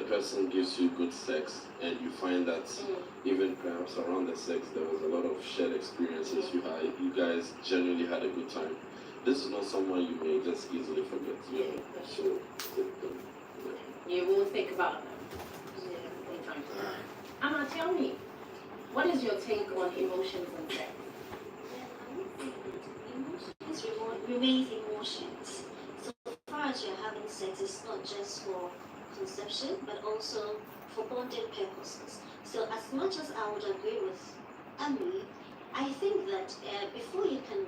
person gives you good sex and you find that even perhaps around the sex there was a lot of shared experiences, you guys genuinely had a good time. This is not someone you may just easily forget. So you will think about them. Amma, tell me, what is your take on emotions and sex? Emotions remain emotions. So far as you're having sex, it's not just for conception, but also for bonding purposes. So as much as I would agree with Ami, I think that before you can,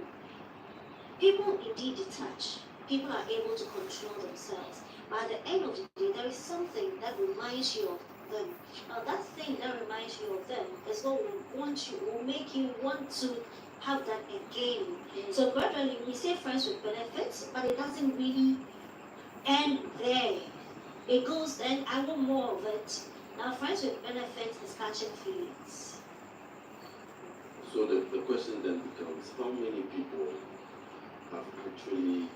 people indeed detach. People are able to control themselves. But at the end of the day, there is something that reminds you of them. Now that thing that reminds you of them is what will make you want to have that again. So gradually we say friends with benefits, but it doesn't really end there. It goes then, I want more of it. Now friends with benefits is catching feelings. So the question then becomes, how many people have actually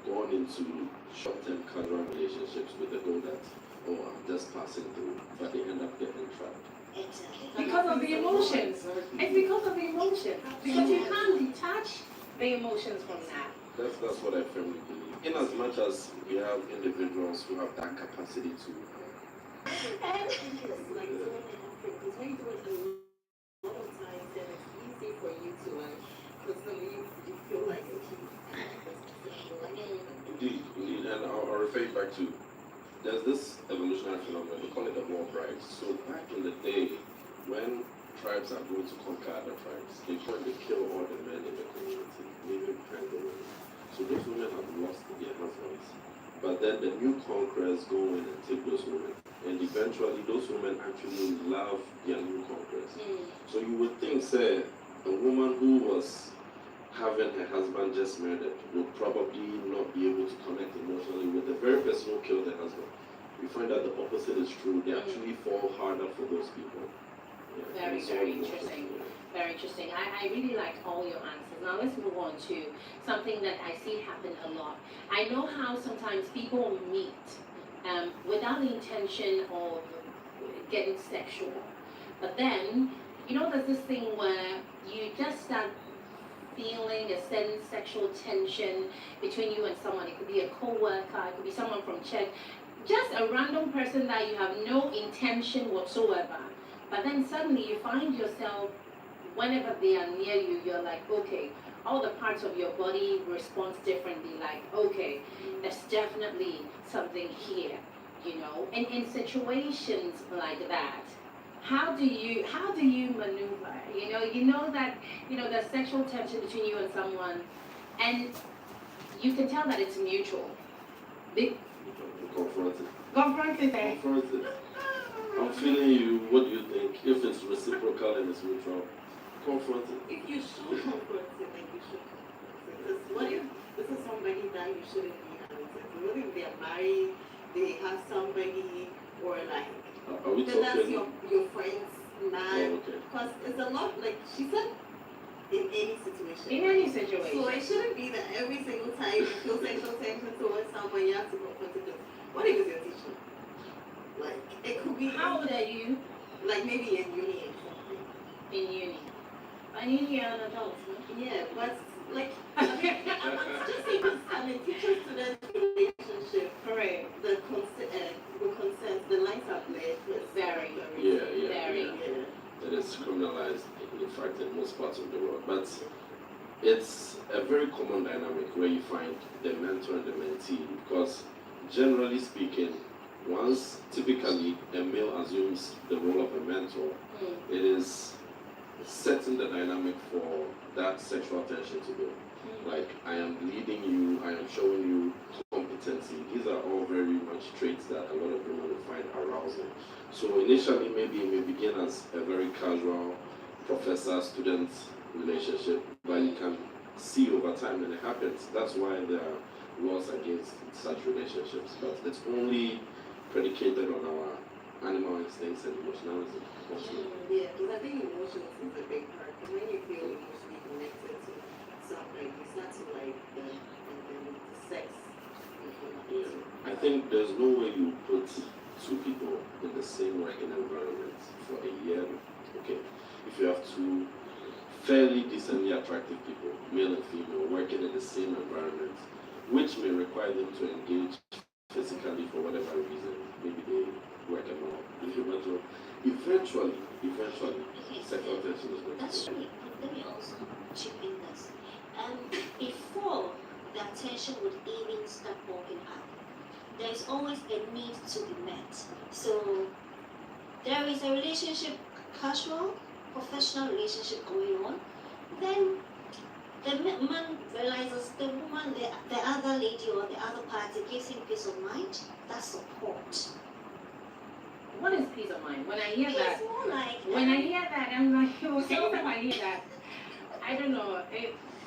gone into short-term casual relationships with the goal that, oh, I'm just passing through, but they end up getting trapped? Exactly. Because of the emotions. It's because of the emotions. Because you can't detach the emotions from that. That's what I firmly believe. In as much as we have individuals who have that capacity to. And it's like because when you do it a lot of times, then it's easy for you to personally you feel like Indeed, and I'll refer you back to, there's this evolutionary phenomenon, we call it the war bride. So back in the day, when tribes are going to conquer other tribes, they kill all the men in the community, leaving behind the women. So those women have lost their husbands. But then the new conquerors go in and take those women. And eventually those women actually love their new conquerors. So you would think, say, a woman who was having her husband just murdered will probably not be able to connect emotionally with the very person who killed her husband. We find that the opposite is true. They actually fall harder for those people. Very, very interesting. Very interesting. I really liked all your answers. Now let's move on to something that I see happen a lot. I know how sometimes people meet without the intention of getting sexual. But then, there's this thing where you just start feeling a certain sexual tension between you and someone. It could be a co-worker, it could be someone from church, just a random person that you have no intention whatsoever. But then suddenly you find yourself, whenever they are near you, you're like, okay, all the parts of your body respond differently, like, okay, there's definitely something here, And in situations like that, how do you maneuver? That there's sexual tension between you and someone, and you can tell that it's mutual. Confront it. I'm feeling you. What do you think? If it's reciprocal and it's mutual, confront it. If you should confront it, then you should confront it. Because what if this is somebody that you shouldn't be having sex with? What if they are married, they have somebody, or like, are we talking? That's your friend's man. Because it's a lot, like she said, in any situation. In any situation. So it shouldn't be that every single time you feel sexual tension towards someone, you have to confront it. What if it's your teacher? Like, it could be. How old are you? Like maybe in uni or something. In uni. In uni, you're an adult, no? Yeah, but like, I'm just even teacher-student relationship. Correct. The consent, the lines are blurred. Very. It is criminalized, in fact, in most parts of the world. But it's a very common dynamic where you find the mentor and the mentee, because generally speaking, once typically a male assumes the role of a mentor, it is setting the dynamic for that sexual tension to go. Like, I am leading you, I am showing you competency. These are all very much traits that a lot of women will find arousing. So initially, maybe it may begin as a very casual professor-student relationship, but you can see over time when it happens. That's why there are laws against such relationships, but it's only predicated on our animal instincts and emotionality. Yeah, because I think emotions is a big part. When you feel emotionally connected to something, you start to like the sex. I think there's no way you put two people in the same working environment for a year, okay, if you have two fairly decently attractive people, male and female, working in the same environment, which may require them to engage physically for whatever reason, maybe they work alone, eventually, Okay, sexual tension is going to that's go. true. But let me also chip in this. Before the attention would even start popping up, there is always a need to be met. So there is a relationship, casual, professional relationship going on. Then the man realizes the woman, the other lady or the other party gives him peace of mind. That's support. What is peace of mind? When I hear that, It's more like when I hear that, I'm like, okay, anytime I hear that, I don't know.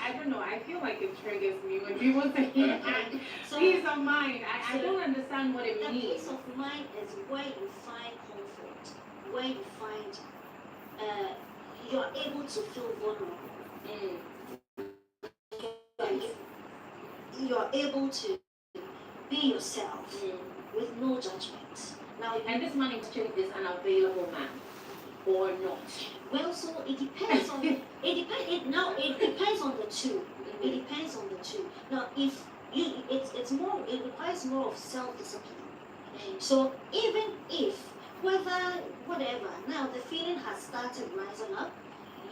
I don't know. I feel like it triggers me when people say that. so Peace of mind. I don't understand what it the means. peace of mind is where you find comfort, where you find you're able to feel vulnerable. Mm. You're able to be yourself with no judgment. Now, And this man in question is an available man, or not? well, so it depends on it depends on the two. It depends on the two. Now, if it's more, it requires more of self-discipline. So even if whatever, now the feeling has started rising up,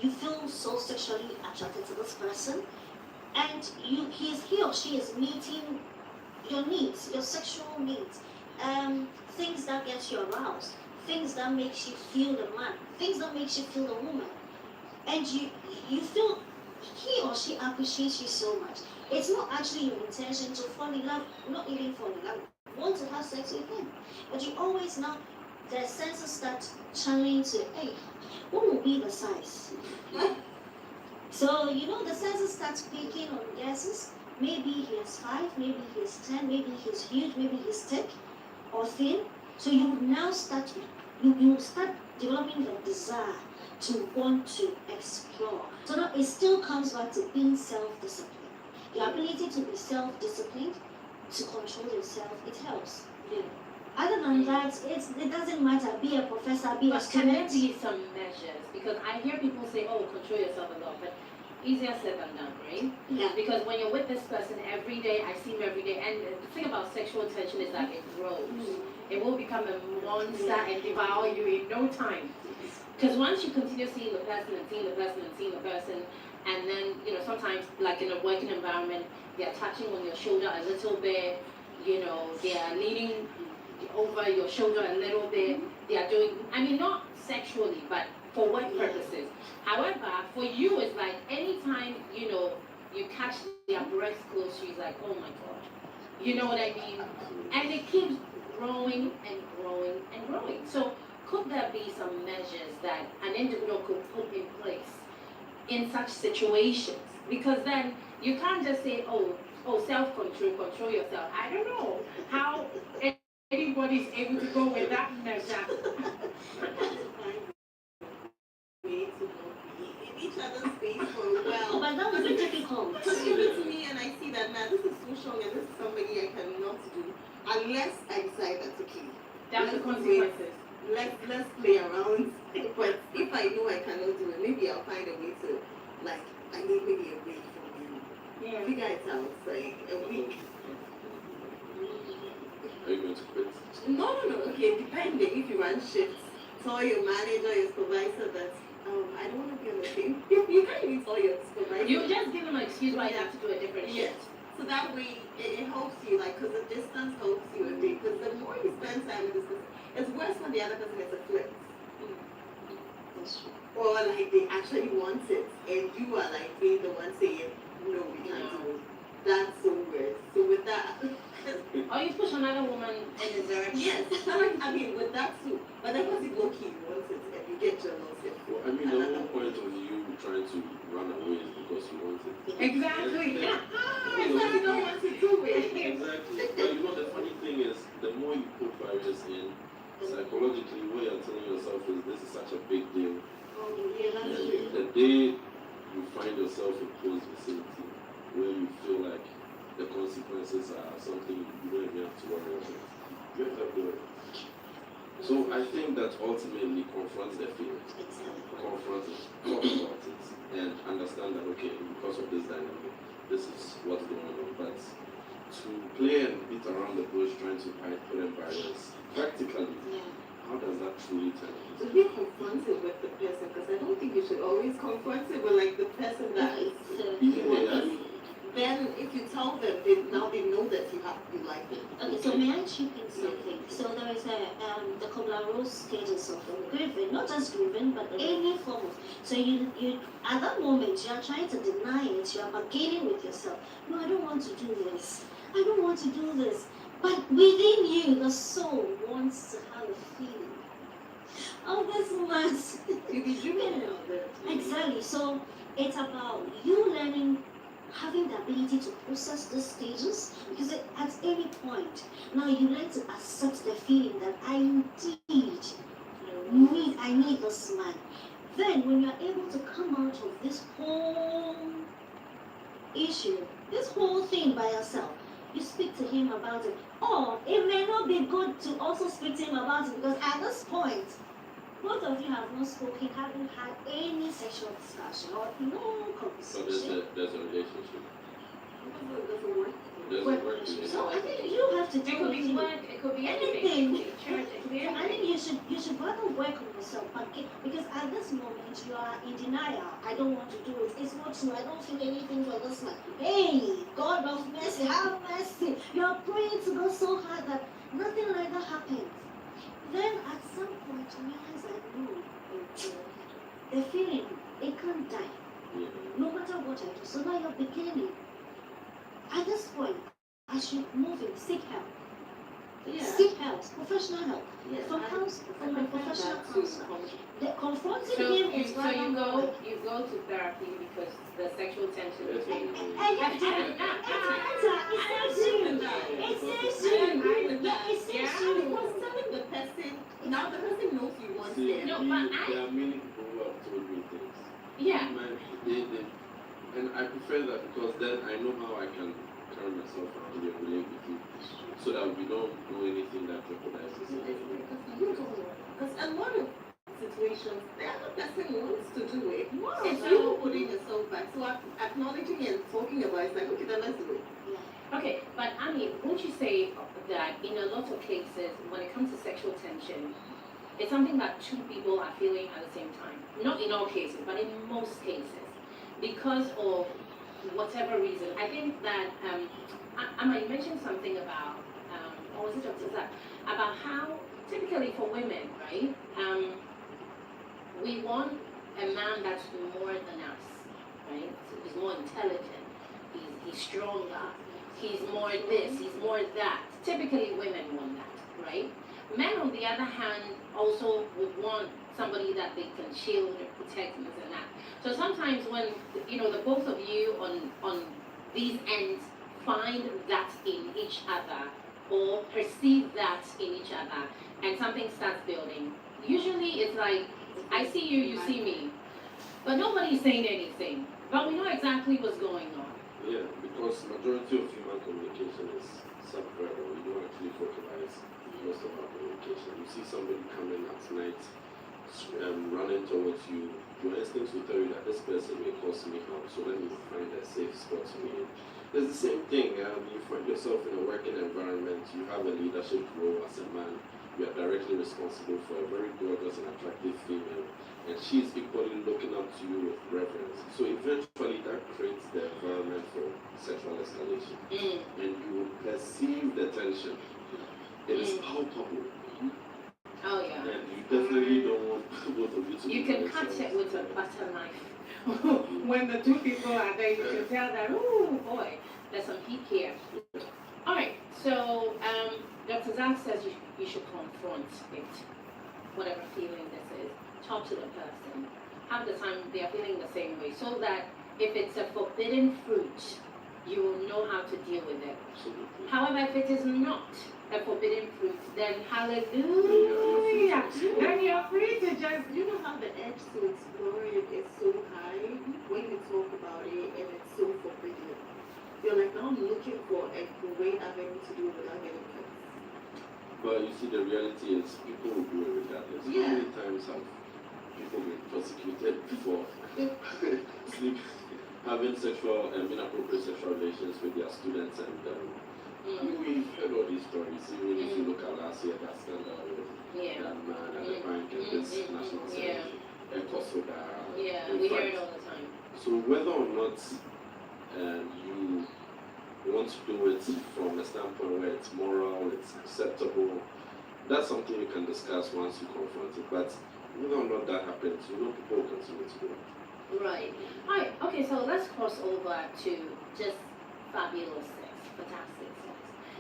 you feel so sexually attracted to this person, and he or she is meeting your needs, your sexual needs, things that get you aroused, things that makes you feel the man, things that makes you feel the woman, and you feel he or she appreciates you so much. It's not actually your intention to fall in love, not even fall in love, want to have sex with him, but you always know the senses start channeling to, hey, what will be the size? So the senses start speaking on guesses. Maybe he is 5, maybe he is 10, maybe he's huge, maybe he's thick or thin. So you would now start, you start developing the desire to want to explore. So now it still comes back to being self-disciplined. The ability to be self-disciplined, to control yourself, it helps. Yeah. Other than that, it doesn't matter. Be a professor, be a But can there student. be some measures? Because I hear people say, oh, control yourself a lot, but easier said than done, right? Yeah. Because when you're with this person every day, I see him every day, and the thing about sexual tension is that it grows. It will become a monster and devour you in no time. Because once you continue seeing the person and seeing the person and seeing the person, and then, sometimes, like in a working environment, they're touching on your shoulder a little bit, they are leaning over your shoulder a little bit, they are doing, not sexually, but for work purposes. However, for you, it's like anytime, you catch their breast close, she's like, oh my God. You know what I mean? And it keeps growing and growing and growing. So could there be some measures that an individual could put in place in such situations? Because then you can't just say, oh, self-control, control yourself. I don't know how anybody's able to go with that measure. Way to be in each other's space for a while. But that would be difficult. Because give it to me and I see that now this is so strong and this is somebody I cannot do unless I decide that's okay. That's the consequences. Let's play around. But if I know I cannot do it, maybe I'll find a way to, like, I need maybe a week from you. Yeah. Figure it out, like a week. Are you going to quit? No. Okay, depending. If you run shifts, tell your manager, your supervisor that I don't want to be on the same. You can't even tell your supervisor. You just give them an excuse why you have to do a different Yes. shift. So that way it helps you, like, because the distance helps you a bit. Because the more you spend time with this person, it's worse when the other person is a flip. Or like they actually want it, and you are like being the one saying, no, we can't do it. That's so weird. So with that, Or you push another woman in his direction. yes, with that too. But then once you low key, you want it, and you get jealous. Well, the whole point of you trying to run away is because you want it. Exactly. Because you don't want to do it. Exactly. But the funny thing is, the more you put barriers in, psychologically, what you're telling yourself is this is such a big deal. Oh, yeah, that's And true. the day you find yourself in close vicinity, where you feel like the consequences are something you don't even have to worry about, you have to do it. I think that ultimately confronts the feelings. Exactly. Confront it, talk about it, and understand that okay, because of this dynamic, this is what's going on. But to play and beat around the bush trying to hide put in barriers, practically, Yeah. how does that truly turn To out? be confronted with the person, because I don't think you should always confront it with like the person that is. Yeah. Then if you tell them, they know that you like them. Okay, so may I chip in something? So there is the Kubler-Ross stages of grieving, not just grieving, but any form of. So you at that moment you are trying to deny it. You are bargaining with yourself. No, I don't want to do this. I don't want to do this. But within you, the soul wants to have a feeling of this mass. You be dreaming about that. Exactly. So it's about you learning, having the ability to process these stages, because at any point now you learn to accept the feeling that I need this man. Then when you're able to come out of this whole issue, this whole thing by yourself, you speak to him about it. Or it may not be good to also speak to him about it, because at this point both of you have not spoken, haven't had any sexual discussion or no So conversation. there's a relationship. It doesn't work. There's a Well, work relationship. so I think you have to It deal could with be him. work, it could be Anything. anything. It could be church, it could be So I anything. think you should rather work on yourself, because at this moment you are in denial. I don't want to do it. It's not true. I don't feel anything for this man. Hey, God of mercy, have mercy. You are praying to God so hard that nothing like that happens. Then at some point you realize that no, the feeling, it can't die. Yeah. No matter what I do. So now you're beginning. At this point, I should move in, seek help. Yeah. Seek help, professional help. Yeah. From a professional counselor. The confronting So him you, is so rather more. you go to therapy because the sexual tension Yes, between And it saves you. It saves you. Yeah, it saves Because you. telling the person, now the person knows you want See, them. No, but there are many people who have told me things. yeah. Man, and I prefer that because then I know how I can carry myself around and relate with you, so that we don't do anything that jeopardizes it. Because a lot of situations, the other person wants to do it. More of It's you so- putting yourself back. So acknowledging and talking about it, it's like, okay, then let's do it. Okay, but I mean, won't you say that in a lot of cases, when it comes to sexual tension, it's something that two people are feeling at the same time? Not in all cases, but in most cases, because of whatever reason. I think that I might mention something about, or was it Dr. Zach, about how typically for women, right? We want a man that's more than us, right? So he's more intelligent, he's stronger, he's more this, he's more that. Typically women want that, right? Men on the other hand also would want somebody that they can shield and protect and this and that. So sometimes when the both of you on these ends find that in each other or perceive that in each other and something starts building, usually it's like I see you, you see me. But nobody's saying anything. But we know exactly what's going on. Yeah, because majority of human communication is subverbal. We don't actually vocalize most of our communication. You see somebody coming at night, running towards you, your instincts will tell you that this person may cause me harm, so let me find a safe spot to be in. It's the same thing. You find yourself in a working environment, you have a leadership role as a man, you are directly responsible for a very gorgeous and attractive female, and she's equally looking up to you with reverence. So eventually that creates the environment for sexual escalation. And you will perceive the tension. It is palpable. Oh yeah. And you definitely don't want both of you to You be can doing cut sex. it with a butter knife. When the two people are there, you can tell that, oh boy, there's some heat here. Alright, so Dr. Zach says you should confront it, whatever feeling this is. Talk to the person. Half the time they are feeling the same way. So that if it's a forbidden fruit, you will know how to deal with it. Absolutely. However, if it is not a forbidden fruit, then hallelujah. Then you're free to just You know how the edge to explore it is so high when you talk about it and it's so forbidden. You're like, now I'm looking for a great avenue to do it without getting cut. But you see, the reality is people will do it regardless. How Yeah. many times have people been prosecuted for sleep, having sexual inappropriate sexual relations with their students? And I mean, we've heard all these stories. Even if you look at last year, that scandal with Yeah. that man at the bank and this national Yeah. assembly, Ecosoda. Yeah, In we hear fact, it all the time. so whether or not you want to do it from a standpoint where it's moral, it's acceptable, that's something you can discuss once you confront it. But whether or not that happens, people will continue to do it. Right. Alright, okay, so let's cross over to just fabulous sex, fantastic sex.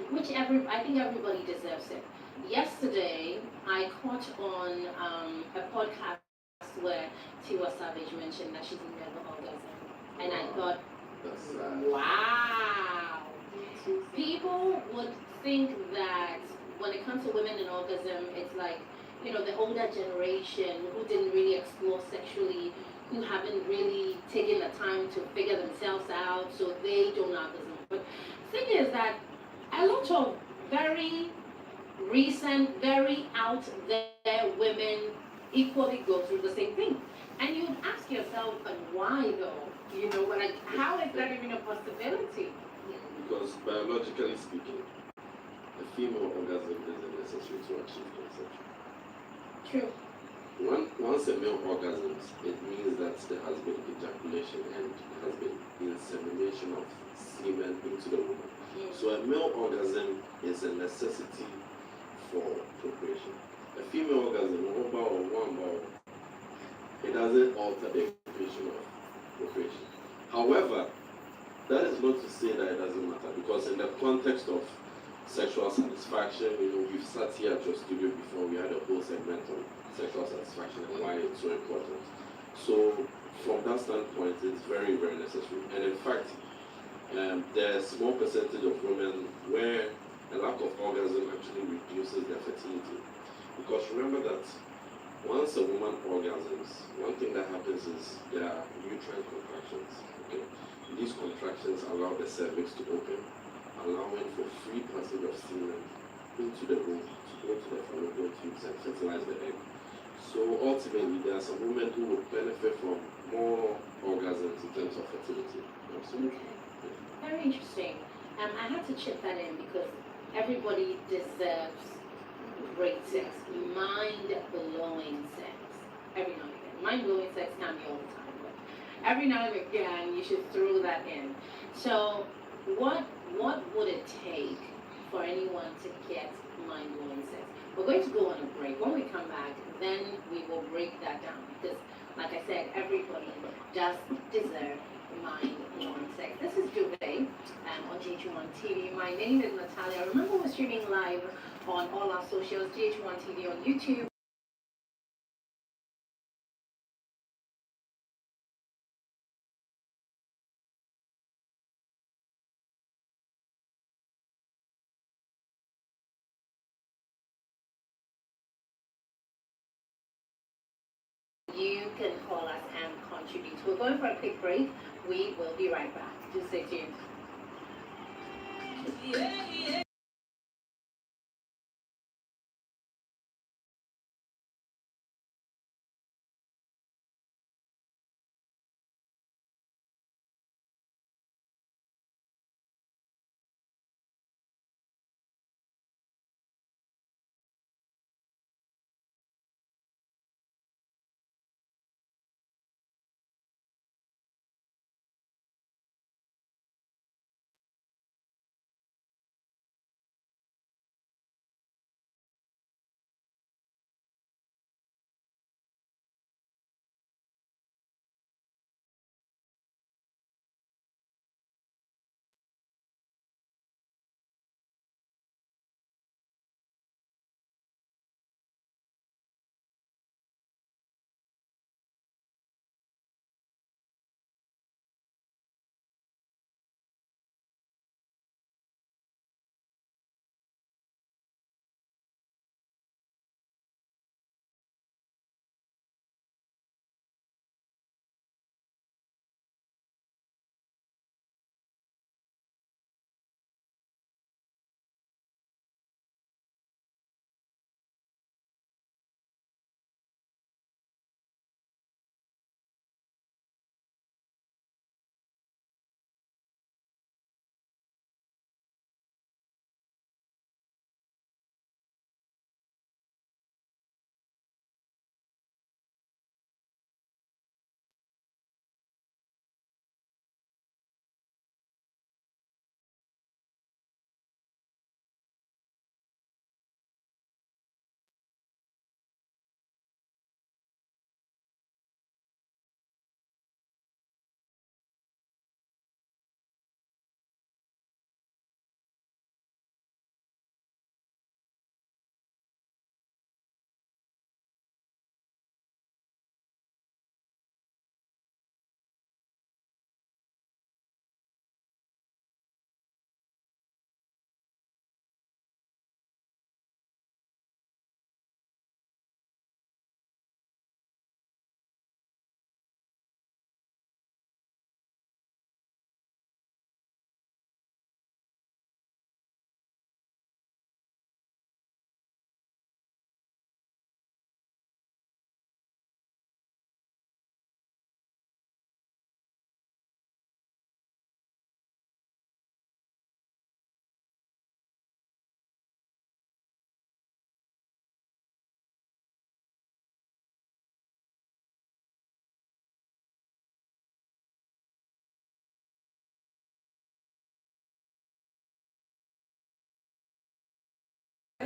Which I think everybody deserves it. Yesterday I caught on a podcast where Tiwa Savage mentioned that she's never orgasm. And I thought, That's wow. People would think that when it comes to women and orgasm, it's like, the older generation who didn't really explore sexually, who haven't really taken the time to figure themselves out, so they don't orgasm. But the thing is that a lot of very recent, very out there women equally go through the same thing. And you'd ask yourself, but why though? Like, how is that even a possibility? because biologically speaking, a female orgasm isn't necessary to achieve conception. True. Once a male orgasms, it means that there has been ejaculation and there has been insemination of semen into the woman. So a male orgasm is a necessity for procreation. A female orgasm, it doesn't alter the equation of procreation. However, that is not to say that it doesn't matter, because in the context of sexual satisfaction, we've sat here at your studio before, we had a whole segment on sexual satisfaction and why it's so important. So from that standpoint, it's very, very necessary. And in fact, there's a small percentage of women where a lack of orgasm actually reduces their fertility. Because remember that once a woman orgasms, one thing that happens is there are uterine contractions. Okay? These contractions allow the cervix to open, allowing for free passage of semen into the womb to go to the fallopian tubes and fertilize the egg. So ultimately, there are some women who would benefit from more orgasms in terms of fertility. Absolutely. Okay. Very interesting. I had to chip that in because everybody deserves great sex, mind-blowing sex. Every now and again. Mind-blowing sex can't be all the time, but every now and again you should throw that in. So, what would it take for anyone to get mind-blowing sex? We're going to go on a break. When we come back, then we will break that down because, like I said, everybody does deserve mind-blowing sex. This is Juve on GH1 TV. My name is Natalia. Remember, we're streaming live on all our socials, GH1 TV on YouTube. You can call us and contribute. We're going for a quick break. We will be right back. Just stay tuned.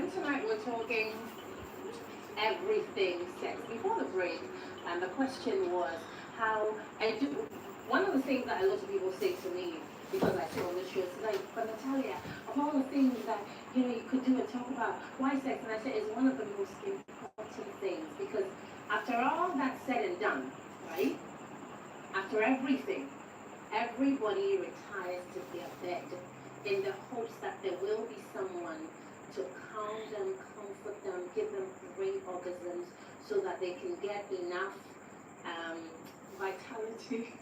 And tonight we're talking everything sex. Before the break, and the question was how I do. One of the things that a lot of people say to me because I sit on the show is like, but Natalia, of all the things that you could do and talk about, why sex? And I said it's one of the most important things because after all that's said and done, right? After everything, everybody retires to their bed in the hopes that there will be someone to calm them, comfort them, give them great orgasms so that they can get enough vitality,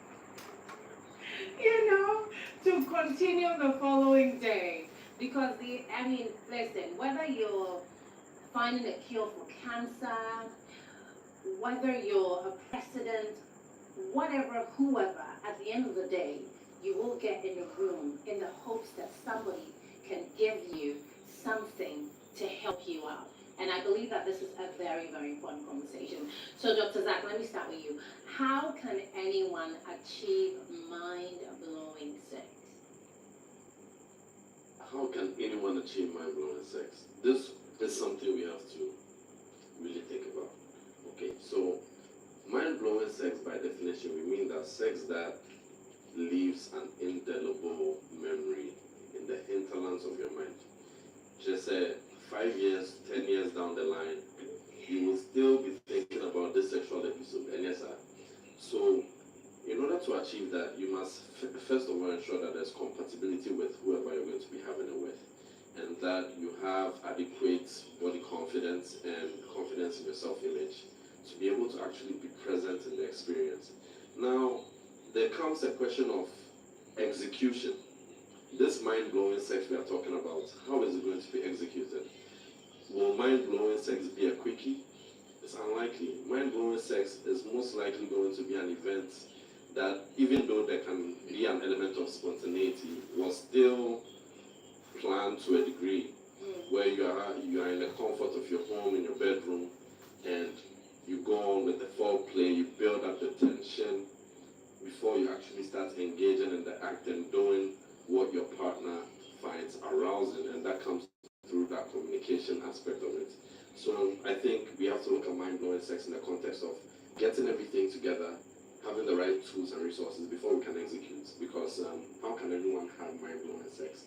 to continue the following day. Because listen, whether you're finding a cure for cancer, whether you're a president, whatever, whoever, at the end of the day, you will get in a room in the hopes that somebody can give you something to help you out. And I believe that this is a very, very important conversation. So, Dr. Zach, let me start with you. How can anyone achieve mind-blowing sex? How can anyone achieve mind-blowing sex? This is something we have to really think about. Okay, so mind-blowing sex, by definition, we mean that sex that leaves an indelible memory in the hinterlands of your mind. Just say 5 years, 10 years down the line, you will still be thinking about this sexual episode. And yes, sir. So, in order to achieve that, you must first of all ensure that there's compatibility with whoever you're going to be having it with, and that you have adequate body confidence and confidence in your self-image to be able to actually be present in the experience. Now, there comes a question of execution. This mind-blowing sex we are talking about, how is it going to be executed? Will mind-blowing sex be a quickie? It's unlikely. Mind-blowing sex is most likely going to be an event that, even though there can be an element of spontaneity, was still planned to a degree, where you are in the comfort of your home, in your bedroom, and you go on with the foreplay, you build up the tension before you actually start engaging in the act and doing what your partner finds arousing, and that comes through that communication aspect of it. So I think we have to look at mind-blowing sex in the context of getting everything together, having the right tools and resources before we can execute. Because how can anyone have mind-blowing sex?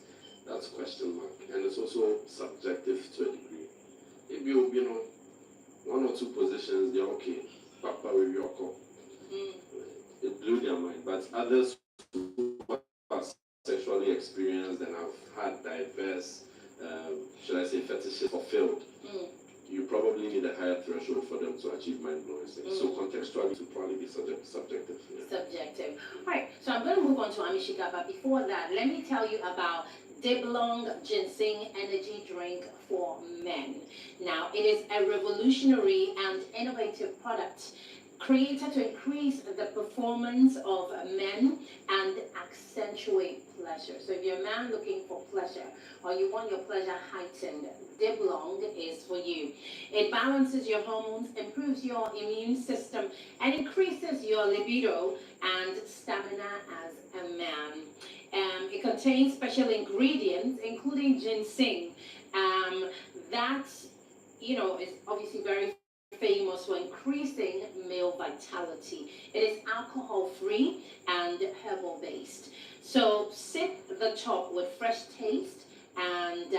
That's question mark. And it's also subjective to a degree. If you one or two positions, they're okay. Papa with your call. It blew their mind. But others who are sexually experienced and have had diverse, should I say, fetishes fulfilled, you probably need a higher threshold for them to achieve mind-blowing sex. So contextually, it will probably be subjective. Yeah. Subjective. All right, so I'm going to move on to Amishika, but before that, let me tell you about Diblong Ginseng Energy Drink for Men. Now, it is a revolutionary and innovative product created to increase the performance of men and accentuate pleasure. So if you're a man looking for pleasure or you want your pleasure heightened, Diblong is for you. It balances your hormones, improves your immune system, and increases your libido and stamina as a man. It contains special ingredients, including ginseng, that is obviously very famous for increasing male vitality. It is alcohol-free and herbal-based. So sip the top with fresh taste, and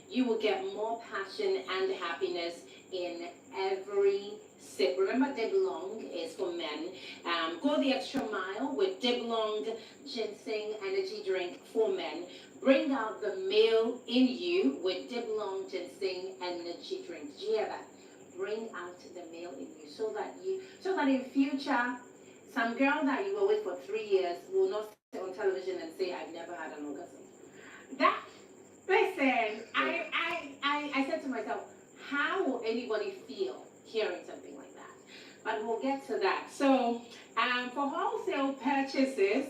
you will get more passion and happiness in every sip. Remember, Diblong is for men. Go the extra mile with Diblong Ginseng Energy Drink for Men. Bring out the male in you with Diblong Ginseng Energy Drink. Do you hear that? Bring out the male in you so that in future, some girl that you were with for 3 years will not sit on television and say, I've never had an orgasm. Listen, I said to myself, how will anybody feel hearing something like that? But we'll get to that. So for wholesale purchases,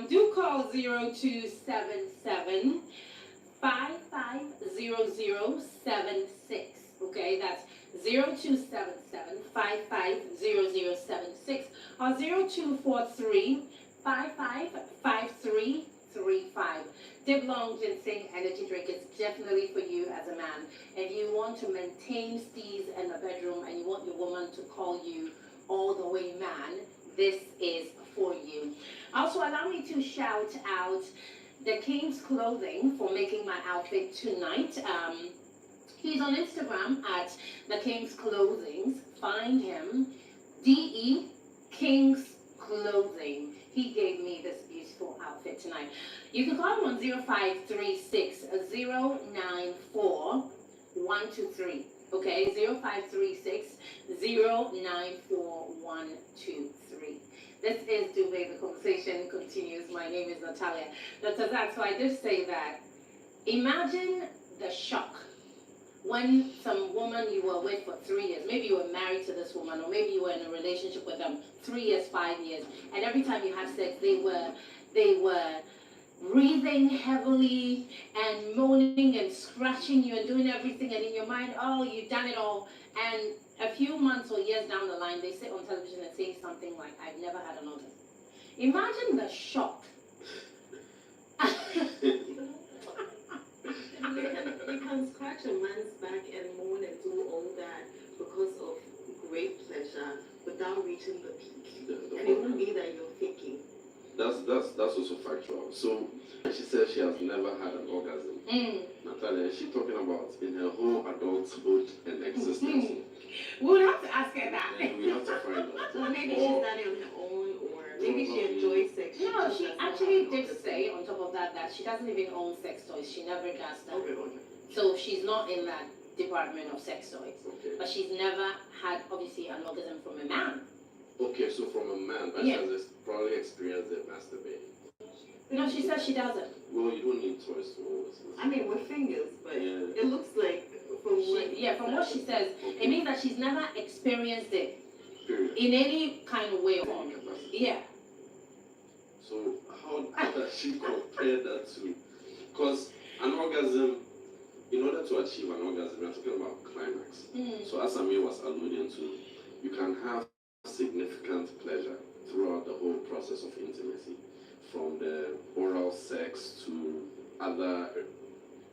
do call 0277 550076. Okay, that's 0277 550076 or 0243 5553 0535. Dip Long Ginseng Energy Drink is definitely for you as a man. If you want to maintain steez in the bedroom and you want your woman to call you all the way man, this is for you. Also, allow me to shout out the King's Clothing for making my outfit tonight. He's on Instagram at the King's Clothing. Find him, DE King's Clothing. He gave me this beautiful outfit tonight. You can call him on 0536 094 123. Okay, 0536 094 123. This is Duvet. The conversation continues. My name is Natalia. Dr. Zach, so I did say that. Imagine the shock when some woman you were with for 3 years, maybe you were married to this woman, or maybe you were in a relationship with them 3 years, 5 years, and every time you have sex, they were breathing heavily and moaning and scratching you and doing everything, and in your mind, oh, you've done it all. And a few months or years down the line, they sit on television and say something like, I've never had an orgasm. Imagine the shock. You can scratch a man's back and moan and do all that because of great pleasure without reaching the peak. And it won't be that you're faking. That's also factual. So she says she has never had an orgasm. Natalia, is she talking about in her whole adulthood and existence? We'll have to ask her that. And we have to find out. So maybe she's done it on her own, or maybe she enjoys sex. No, just she does not actually have an did orgasm. say on top of that that she doesn't even own sex toys. She never does that. Okay, okay. So she's not in that department of sex toys. Okay. But she's never had, obviously, an orgasm from a man. Okay, so from a man, but Yeah. she has probably experienced it masturbating. No, she says she doesn't. Well, you don't need toys to always. I mean, with fingers, but Yeah. it looks like from what. From what she says, it means that she's never experienced it Period. in any kind of way or form. Capacity. Yeah. So how does she compare that to? Because an orgasm, in order to achieve an orgasm, we're talking about climax. So as Amir was alluding to, you can have significant pleasure throughout the whole process of intimacy, from the oral sex to other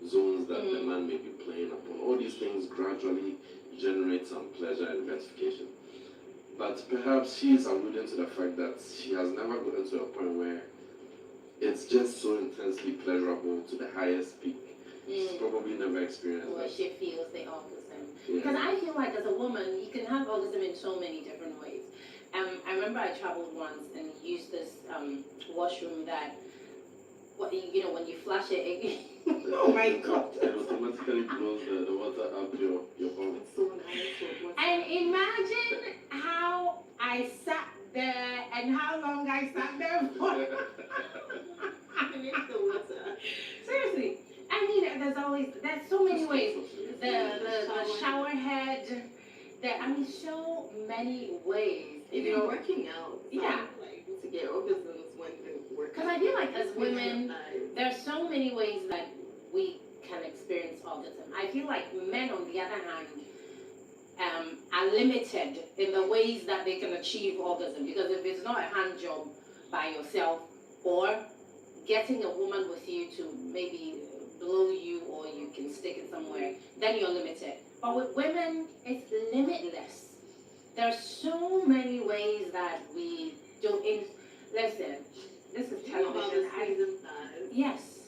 zones that the man may be playing upon. All these things gradually generate some pleasure and gratification. But perhaps she is alluding to the fact that she has never gotten to a point where it's just so intensely pleasurable to the highest peak. She's probably never experienced Where that. she feels the orgasm. Yeah. Because I feel like as a woman, you can have orgasm in so many different ways. I remember I traveled once and used this washroom that, when you flush it, oh my God. It automatically blows the water up your home. It's so nice. And imagine how I sat there and how long I sat there for. Finish the water. Seriously. I mean, there's so many ways. The shower head, so many ways. Even working out. Yeah. Like to get orgasms when they work. Because I feel like as It's women, nice. there's so many ways that we can experience orgasm. I feel like men, on the other hand, are limited in the ways that they can achieve orgasm. Because if it's not a hand job by yourself, or getting a woman with you to maybe blow you, or you can stick it somewhere, then you're limited. But with women, it's limitless. There's so many ways that we do. Listen, this is You know about the television. squeeze and thighs? Yes.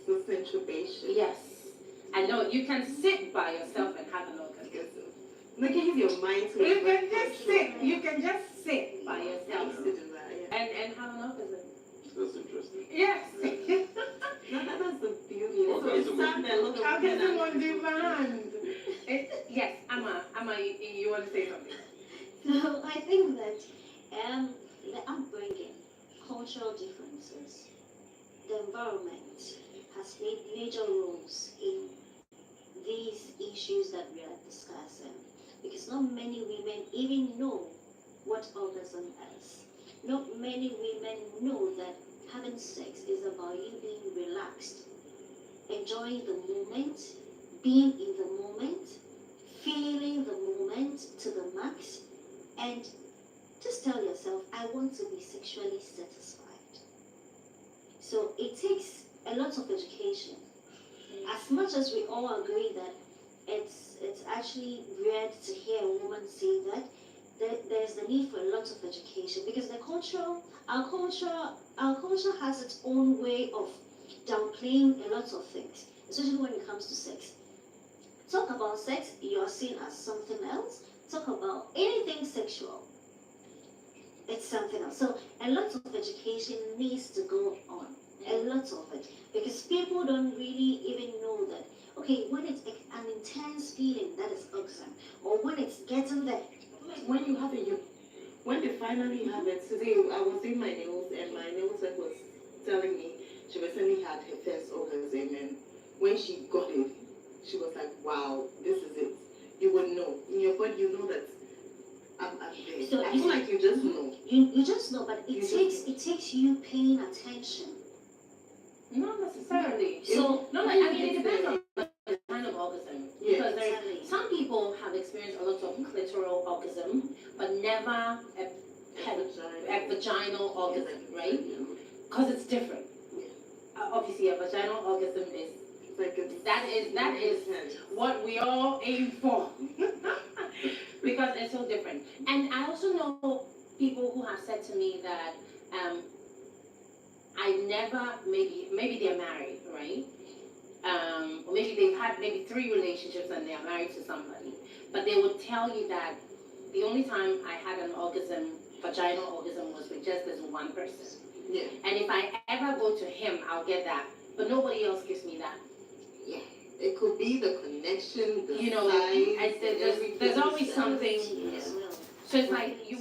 The centribation. Yes. I know you can sit by yourself and have an orgasm. Look, use your mind to You can just sit. You can just sit by I yourself used to do that, yeah. and have an orgasm. That's interesting. Yes. No, that's the beauty. So Orgasm it's not that look Orgasm on demand. Yes, Amma, you want to say something? So I think that the upbringing, cultural differences, the environment has played major roles in these issues that we are discussing. Because not many women even know what orgasm is. Not many women know that having sex is about you being relaxed, enjoying the moment, being in the moment, feeling the moment to the max, and just tell yourself, I want to be sexually satisfied. So it takes a lot of education. As much as we all agree that it's actually weird to hear a woman say that, there's the need for a lot of education because our culture has its own way of downplaying a lot of things, especially when it comes to sex. Talk about sex, you're seen as something else. Talk about anything sexual, it's something else. So a lot of education needs to go on. A lot of it. Because people don't really even know that, okay, when it's an intense feeling, that is orgasm. Or when it's getting there. Like when you have it, when they finally have it. Today, I was doing my nails, and my nails vet was telling me she recently had her first orgasm, and when she got it, she was like, "Wow, this is it." You would know in your body, you know that I'm there. So I feel like you just know. You just know, but You it takes you paying attention. Not necessarily. So No, like I mean, it depends on the kind of orgasm. Yeah, Because there, exactly. some people have experienced a lot of clitoral orgasm, but never a vaginal orgasm, right? Because it's different. Obviously, a vaginal orgasm is Like that is what we all aim for because it's so different. And I also know people who have said to me that I never maybe they're married, right? Or maybe they've had maybe 3 relationships and they're married to somebody, but they would tell you that the only time I had an orgasm, vaginal orgasm, was with just this one person. Yeah. And if I ever go to him, I'll get that, but nobody else gives me that. Yeah. It could be the connection, the You know, there's always something. As well. So it's like you.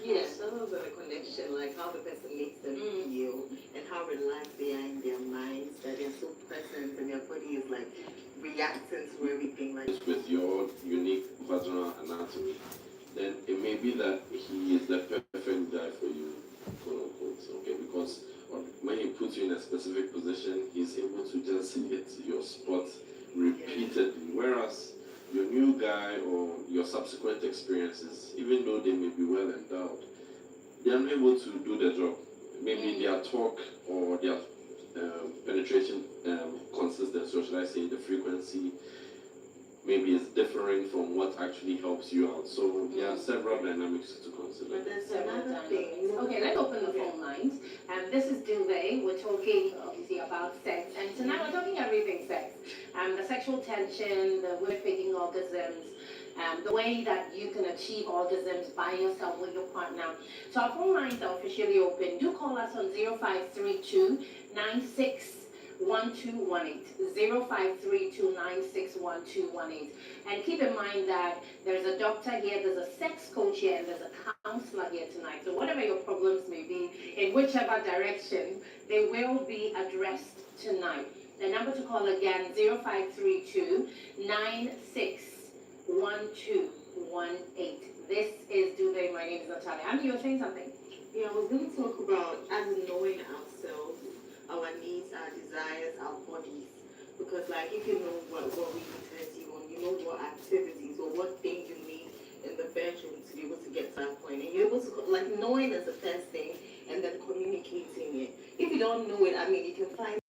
Yeah, some of the connection, like how the person makes them feel and how relaxed they are in their minds, that they're so present and their body is like reacting to everything. Like With your unique vaginal anatomy, then it may be that he is the perfect guy for you, quote unquote. Okay, because when he puts you in a specific position, he's able to just hit your spot repeatedly. Whereas your new guy or your subsequent experiences, even though they may be well endowed, they are not able to do the job. Maybe their talk or their penetration consistency, or should I say the frequency, maybe is different from what actually helps you out. So there are several dynamics to consider. but there's another thing. Okay, let's open the phone lines. This is Duvet. We're talking obviously about sex, and tonight we're talking everything sex. The sexual tension, the weird faking orgasms, the way that you can achieve orgasms by yourself with your partner. So our phone lines are officially open. Do call us on 0532 961218, 0532 961218. And keep in mind that there's a doctor here, there's a sex coach here, and there's a counselor here tonight. So whatever your problems may be, in whichever direction, they will be addressed tonight. The number to call again, 0532 961218. This is Duvet. My name is Natalia. And you were saying something? Yeah, I was going to talk about us knowing ourselves, our needs, our desires, our bodies. Because like if you know what really turns you on, you know what activities or what things you need in the bedroom to be able to get to that point. And you're able to, like, knowing is the first thing and then communicating it. If you don't know it, I mean, you can find